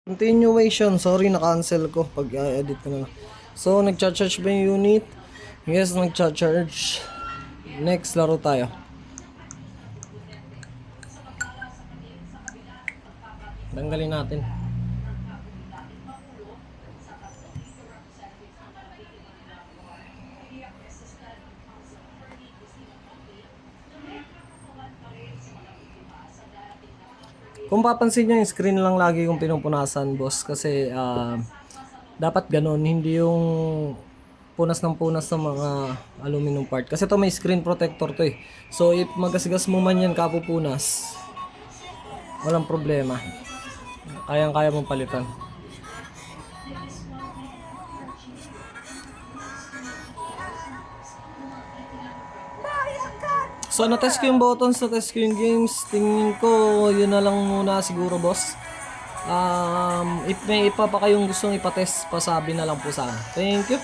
Continuation, sorry na-cancel ko pag edit ko na lang. So, nagcha-charge ba yung unit? Yes, nagcha-charge. Next, laro tayo. Tanggalin natin. Kung papansin nyo, yung screen lang lagi kong pinupunasan, boss. Kasi, dapat ganun. Hindi yung punas ng punas ng mga aluminum part. Kasi to may screen protector to eh. So, if magasgas mo man yan kapupunas, walang problema. Kayang-kaya mong palitan. So, na-test ko yung buttons, na-test ko yung games. Tingin ko, yun na lang muna siguro, boss. If may ipa pa kayong gustong ipatest, pasabi na lang po sana. Thank you.